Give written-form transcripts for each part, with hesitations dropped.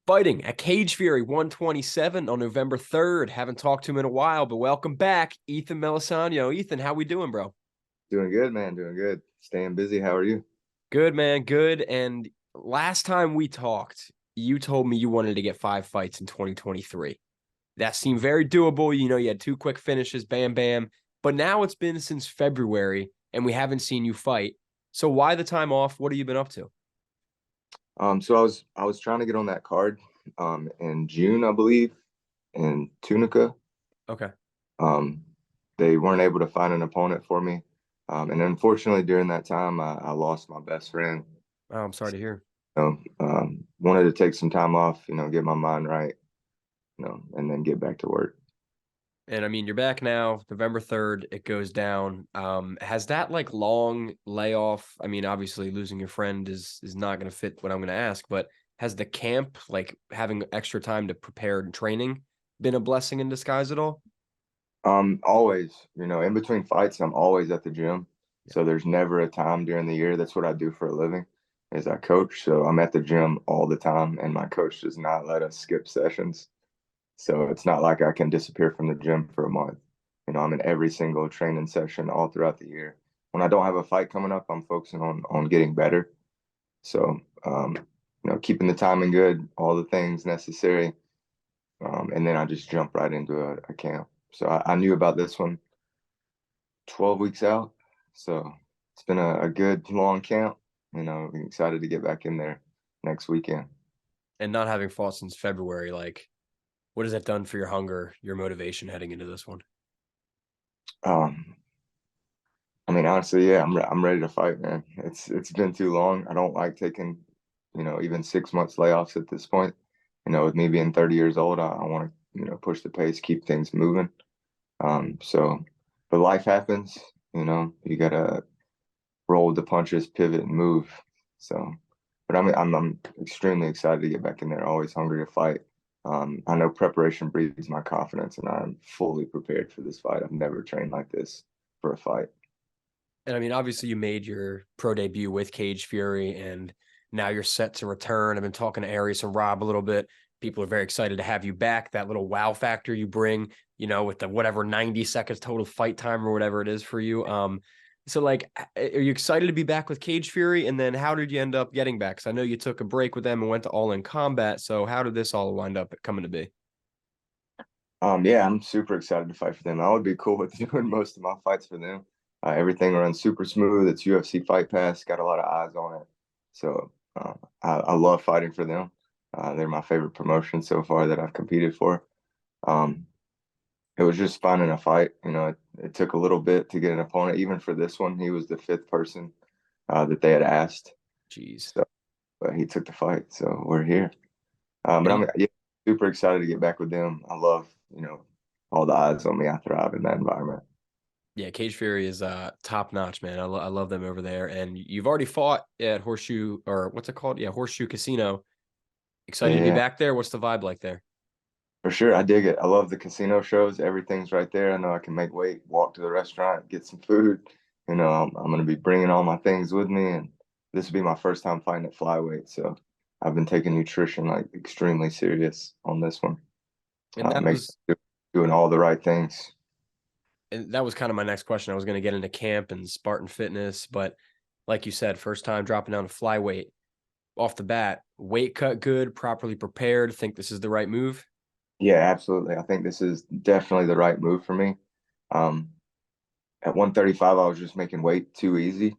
Fighting at Cage Fury 127 on November 3rd. Haven't talked to him in a while, but welcome back, Ethan Melisano. Ethan, how we doing, bro? Doing good, man. Doing good. Staying busy. How are you? Good, man. Good. And last time we talked, you told me you wanted to get 5 fights in 2023. That seemed very doable. You had 2 quick finishes, bam, bam. But now it's been since February, and we haven't seen you fight. So why the time off? What have you been up to? So I was trying to get on that card in June, I believe, in Tunica. Okay. Um, they weren't able to find an opponent for me. And unfortunately during that time I lost my best friend. Oh, I'm sorry to hear. Wanted to take some time off, get my mind right, and then get back to work. And I mean, you're back now, November 3rd, it goes down. Has that like long layoff? I mean, obviously losing your friend is not going to fit what I'm going to ask, but has the camp, like having extra time to prepare and training, been a blessing in disguise at all? Always, in between fights, I'm always at the gym. Yeah. So there's never a time during the year. That's what I do for a living, is I coach. So I'm at the gym all the time, and my coach does not let us skip sessions. So it's not like I can disappear from the gym for a month. I'm in every single training session all throughout the year. When I don't have a fight coming up, I'm focusing on getting better. So keeping the timing good, all the things necessary, and then I just jump right into a camp. So I knew about this one 12 weeks out. So it's been a good long camp. I'm excited to get back in there next weekend. And not having fought since February, like what has that done for your hunger, your motivation heading into this one? Um, I mean, honestly, yeah, I'm ready to fight, man. It's been too long. I don't like taking, even 6 months layoffs at this point. With me being 30 years old, I want to, push the pace, keep things moving. But life happens, you gotta roll with the punches, pivot, and move. So, but I'm extremely excited to get back in there. Always hungry to fight. I know preparation breeds my confidence, and I'm fully prepared for this fight. I've never trained like this for a fight. And I mean, obviously, you made your pro debut with Cage Fury, and now you're set to return. I've been talking to Arias and Rob a little bit. People are very excited to have you back. That little wow factor you bring, with the whatever 90 seconds total fight time or whatever it is for you. So like, are you excited to be back with Cage Fury? And then how did you end up getting back? Because I know you took a break with them and went to All In Combat. So how did this all wind up coming to be? Yeah, I'm super excited to fight for them. I would be cool with doing most of my fights for them. Everything runs super smooth. It's UFC Fight Pass, got a lot of eyes on it. So I love fighting for them. They're my favorite promotion so far that I've competed for. Um, it was just finding a fight. It took a little bit to get an opponent. Even for this one, he was the fifth person that they had asked. Jeez. So, but he took the fight. So we're here. But And I'm yeah, super excited to get back with them. I love, all the eyes on me. I thrive in that environment. yeah, Cage Fury is top notch, man. I love them over there. And you've already fought at Horseshoe, or what's it called? Yeah, Horseshoe Casino. Excited to be Yeah, back there. What's the vibe like there? for sure. I dig it. I love the casino shows. Everything's right there. I know I can make weight, walk to the restaurant, get some food. I'm going to be bringing all my things with me. And this will be my first time fighting at Flyweight. So I've been taking nutrition like extremely serious on this one. And that Make was doing all the right things. and that was kind of my next question. I was going to get into camp and Spartan Fitness, but like you said, first time dropping down to flyweight off the bat, weight cut good, properly prepared. Think this is the right move. Yeah, absolutely. I think this is definitely the right move for me. Um, at 135, I was just making weight too easy.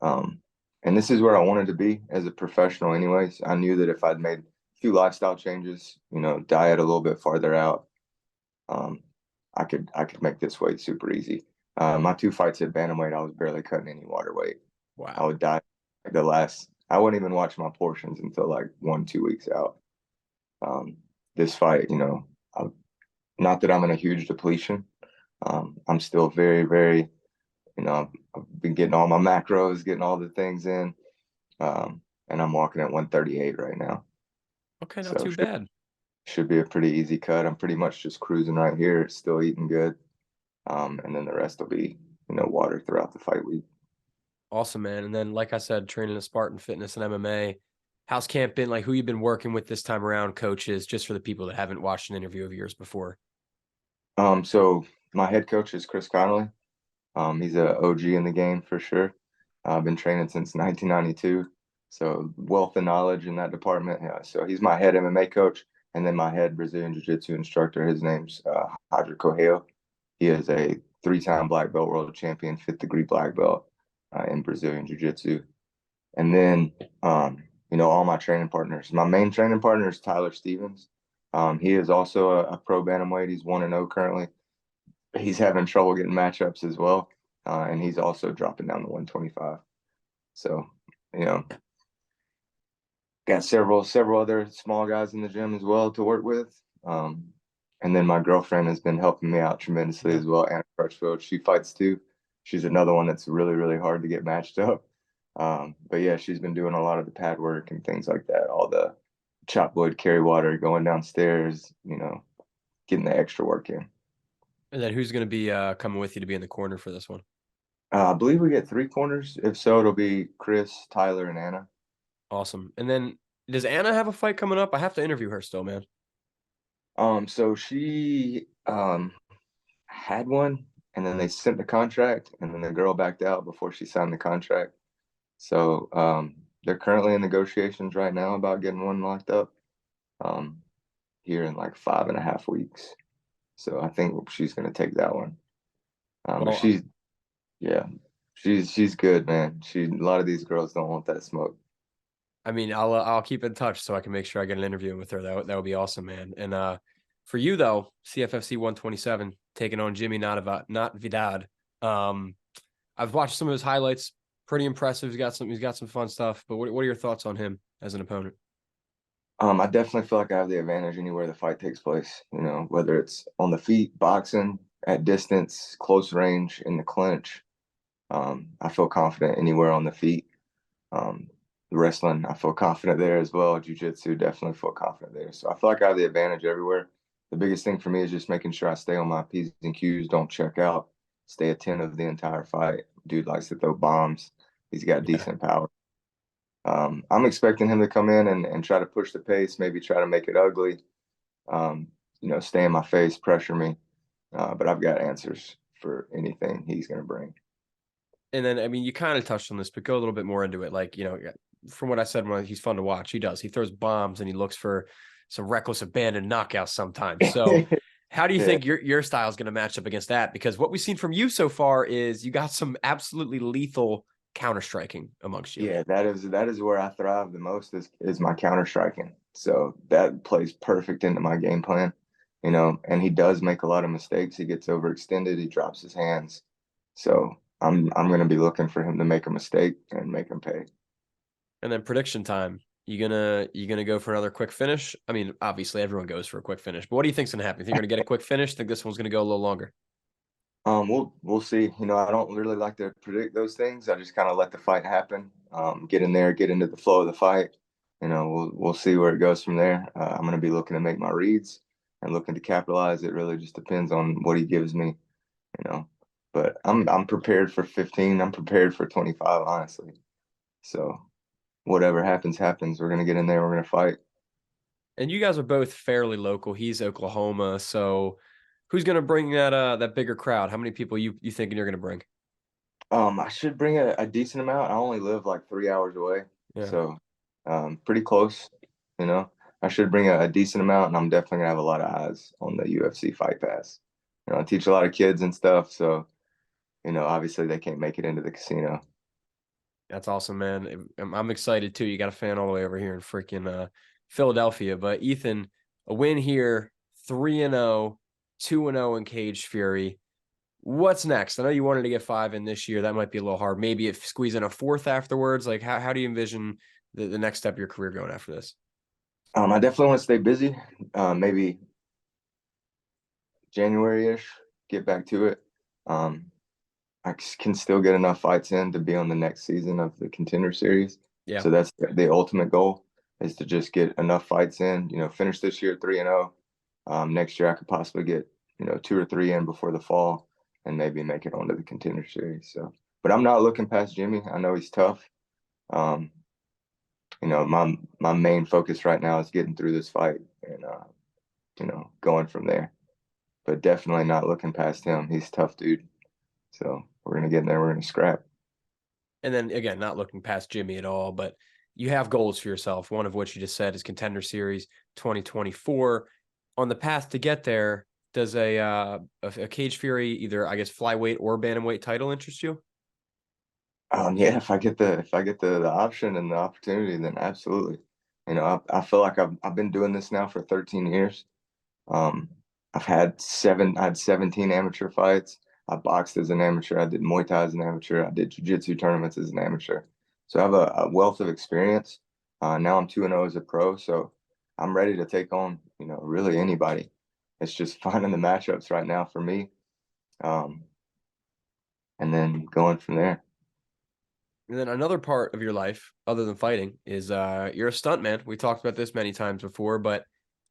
Um, and this is where I wanted to be as a professional, anyways. I knew that if I'd made a few lifestyle changes, diet a little bit farther out, um, I could make this weight super easy. My 2 fights at bantamweight, I was barely cutting any water weight. I Wow. would die the last. I wouldn't even watch my portions until like 1, 2 weeks out. Um, this fight, not that I'm in a huge depletion. I'm still very, very, I've been getting all my macros, getting all the things in, and I'm walking at 138 right now. Okay, not So too bad. should be a pretty easy cut. I'm pretty much just cruising right here, still eating good, and then the rest will be, water throughout the fight week. Awesome, man. And then, like I said, training at Spartan Fitness and MMA. How's camp been? Like, who you've been working with this time around, coaches, just for the people that haven't watched an interview of yours before? So my head coach is Chris Connolly. He's a OG in the game for sure. I've been training since 1992, so wealth of knowledge in that department. Yeah, so he's my head MMA coach, and then my head Brazilian Jiu-Jitsu instructor. His name's Roger Correia. He is a three-time black belt world champion, fifth degree black belt in Brazilian Jiu-Jitsu. And then, all my training partners. My main training partner is Tyler Stevens. He is also a pro bantamweight. He's 1-0 currently. He's having trouble getting matchups as well, and he's also dropping down to 125. So, you know, got several other small guys in the gym as well to work with. And then my girlfriend has been helping me out tremendously as well. Anna Crutchfield, she fights too. She's another one that's really, really hard to get matched up. But yeah, she's been doing a lot of the pad work and things like that. All the chop wood, carry water, going downstairs, getting the extra work in. And then who's going to be coming with you to be in the corner for this one? I believe we get three corners. If so, it'll be Chris, Tyler, and Anna. Awesome. And then does Anna have a fight coming up? I have to interview her still, man. So she had one, and then they sent the contract, and then the girl backed out before she signed the contract. So they're currently in negotiations right now about getting one locked up here in like 5.5 weeks. So I think she's gonna take that one. But Well, she's good, man. A lot of these girls don't want that smoke. I mean, I'll keep in touch so I can make sure I get an interview with her. That would be awesome, man. And for you though, CFFC 127 taking on Jhimuel Natividad. I've watched some of his highlights. Pretty impressive. He's got some fun stuff. But what are your thoughts on him as an opponent? I definitely feel like I have the advantage anywhere the fight takes place. Whether it's on the feet, boxing, at distance, close range, in the clinch. I feel confident anywhere on the feet. Wrestling, I feel confident there as well. Jiu-jitsu, definitely feel confident there. So I feel like I have the advantage everywhere. The biggest thing for me is just making sure I stay on my P's and Q's, don't check out, stay attentive the entire fight. Dude likes to throw bombs. He's got Yeah. decent power. I'm expecting him to come in and try to push the pace, maybe try to make it ugly, stay in my face, pressure me. But I've got answers for anything he's going to bring. And then, I mean, you kind of touched on this, but go a little bit more into it. Like, from what I said, when he's fun to watch, he does. He throws bombs and he looks for some reckless abandoned knockouts sometimes. So, how do you Yeah. think your style is going to match up against that? Because what we've seen from you so far is you got some absolutely lethal counter striking amongst you. Yeah, that is where I thrive the most is my counter striking. So that plays perfect into my game plan, and he does make a lot of mistakes. He gets overextended, he drops his hands. So I'm gonna be looking for him to make a mistake and make him pay. And then prediction time. You gonna go for another quick finish? I mean, obviously everyone goes for a quick finish, but what do you think's gonna happen? You think you're gonna get a quick finish? Think this one's gonna go a little longer? We'll see. I don't really like to predict those things. I just kind of let the fight happen. Get in there, get into the flow of the fight. We'll see where it goes from there. I'm gonna be looking to make my reads and looking to capitalize. It really just depends on what he gives me, you know. But I'm prepared for 15. I'm prepared for 25, honestly. So whatever happens, happens. We're gonna get in there. We're gonna fight. And you guys are both fairly local. He's Oklahoma, so who's gonna bring that bigger crowd? How many people you thinking you're gonna bring? I should bring a decent amount. I only live like 3 hours away, Yeah. so pretty close. You know, I should bring a decent amount, and I'm definitely gonna have a lot of eyes on the UFC Fight Pass. I teach a lot of kids and stuff, so obviously they can't make it into the casino. That's awesome, man. I'm excited too. You got a fan all the way over here in freaking Philadelphia. But Ethan, a win here, 3-0, 2-0 in Cage Fury. What's next? I know you wanted to get 5 in this year. That might be a little hard. Maybe if squeeze in a fourth afterwards. Like how do you envision the next step of your career going after this? I definitely want to stay busy. Maybe January-ish, get back to it. I can still get enough fights in to be on the next season of the Contender Series. Yeah. So that's the ultimate goal is to just get enough fights in. Finish this year 3-0. Next year I could possibly get 2 or 3 in before the fall and maybe make it onto the Contender Series. So, but I'm not looking past Jimmy. I know he's tough. Um, my main focus right now is getting through this fight and going from there. But definitely not looking past him. He's a tough dude. So we're gonna get in there. We're gonna scrap. And then again, not looking past Jimmy at all, but you have goals for yourself. One of which you just said is Contender Series 2024. On the path to get there, does a Cage Fury, either I guess flyweight or bantamweight title interest you? Yeah, if I get the option and the opportunity, then absolutely. I feel like I've been doing this now for 13 years. Um, I had 17 amateur fights. I boxed as an amateur. I did Muay Thai as an amateur. I did jiu-jitsu tournaments as an amateur. So I have a wealth of experience. Now I'm 2-0 as a pro, so I'm ready to take on, really anybody. It's just finding the matchups right now for me, um, and then going from there. And then another part of your life, other than fighting, is you're a stuntman. We talked about this many times before, but a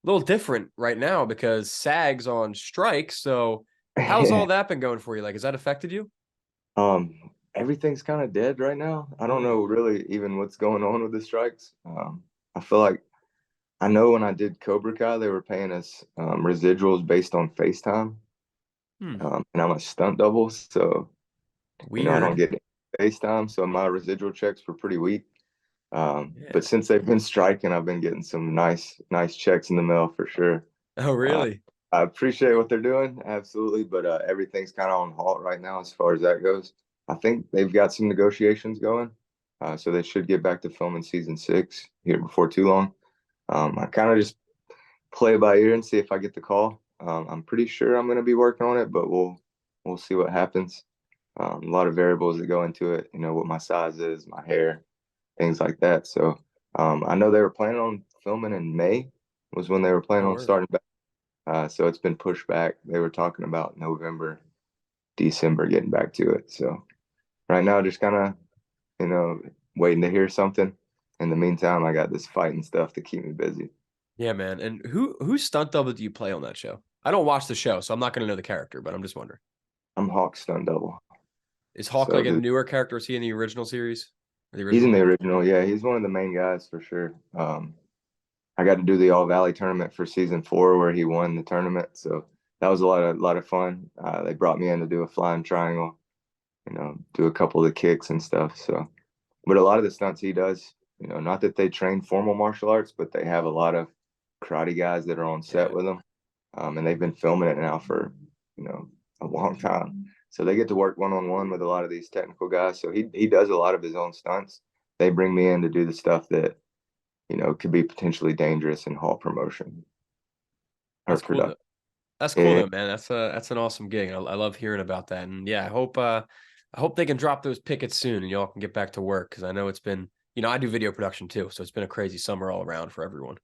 little different right now because SAG's on strike. So how's all that been going for you? Like, has that affected you? Everything's kind of dead right now. I don't know Mm. really even what's going on with the strikes. I feel like I know when I did Cobra Kai, they were paying us residuals based on FaceTime, Hmm. and I'm a stunt double, so I don't Weird. get FaceTime, so my residual checks were pretty weak. But Yeah. since they've been striking, I've been getting some nice checks in the mail for sure. Oh, Uh, really? I appreciate what they're doing, absolutely, but everything's kind of on halt right now as far as that goes. I think they've got some negotiations going, so they should get back to filming season 6 here before too long. I kind of just play by ear and see if I get the call. I'm pretty sure I'm going to be working on it, but we'll see what happens. A lot of variables that go into it, what my size is, my hair, things like that. So I know they were planning on filming in May was when they were planning Oh, on word. starting back. So it's been pushed back. They were talking about November, December getting back to it. So right now, just kind of, you know, waiting to hear something. In the meantime, I got this fighting stuff to keep me busy. Yeah, man. And who stunt double do you play on that show? I don't watch the show, so I'm not going to know the character, but I'm just wondering. I'm Hawk stunt double. Is Hawk So like a newer character? Is he in the original series? Or the he's original in the movie? original. Yeah, he's one of the main guys for sure. I got to do the All Valley tournament for season 4 where he won the tournament. So that was a lot of fun. They brought me in to do a flying triangle, do a couple of the kicks and stuff. So, but a lot of the stunts he does, not that they train formal martial arts, but they have a lot of karate guys that are on set Yeah. with them, and they've been filming it now for a long time. So they get to work one on one with a lot of these technical guys. So he does a lot of his own stunts. They bring me in to do the stuff that could be potentially dangerous in hall promotion or That's cool production. though. That's cool Yeah. though, man. That's an awesome gig. I love hearing about that. And yeah, I hope they can drop those pickets soon and y'all can get back to work because I know it's been, I do video production too, so it's been a crazy summer all around for everyone.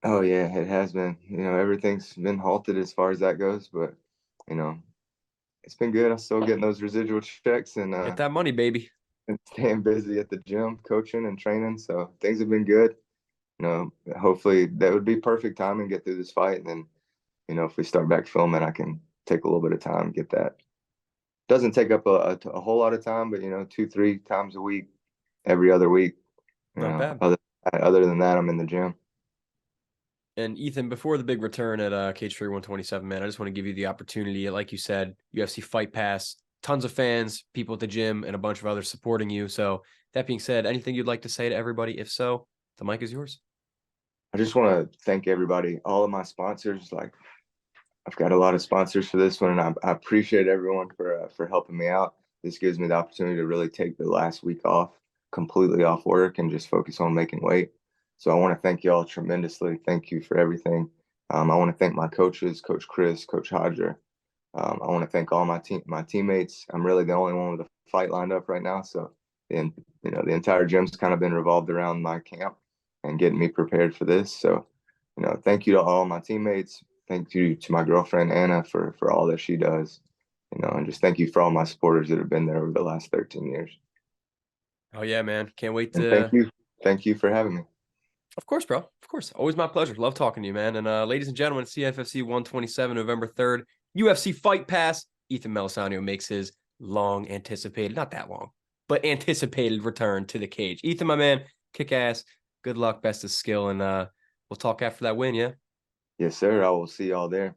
Oh yeah, it has been. Everything's been halted as far as that goes, but you know, it's been good. I'm still getting those residual checks and Get that money, baby. and staying busy at the gym, coaching and training. So things have been good. Hopefully that would be perfect time and get through this fight. And then, if we start back filming, I can take a little bit of time, get that. Doesn't take up a whole lot of time, but 2, 3 times a week, every other week. You Not know, bad. other than that, I'm in the gym. And Ethan, before the big return at Cage Fury 127, man, I just want to give you the opportunity. Like you said, UFC Fight Pass, tons of fans, people at the gym, and a bunch of others supporting you. So that being said, anything you'd like to say to everybody? If so, the mic is yours. I just want to thank everybody, all of my sponsors. Like I've got a lot of sponsors for this one, and I appreciate everyone for helping me out. This gives me the opportunity to really take the last week off, completely off work, and just focus on making weight. So I want to thank y'all tremendously. Thank you for everything. I want to thank my coaches, Coach Chris, Coach Hodger. I want to thank all my teammates. I'm really the only one with a fight lined up right now, so and the entire gym's kind of been revolved around my camp and getting me prepared for this. So, thank you to all my teammates. Thank you to my girlfriend Anna for all that she does. And just thank you for all my supporters that have been there over the last 13 years. Oh yeah, man. Can't wait And to. thank you for having me. Of course, bro. Of course. Always my pleasure. Love talking to you, man. And ladies and gentlemen, CFFC 127, November 3rd, UFC Fight Pass. Ethan Melisano makes his long anticipated, not that long, but anticipated return to the cage. Ethan, my man, kick ass. Good Good luck, best of skill, and we'll talk after that win. Yeah. Yes, sir. I will see y'all there.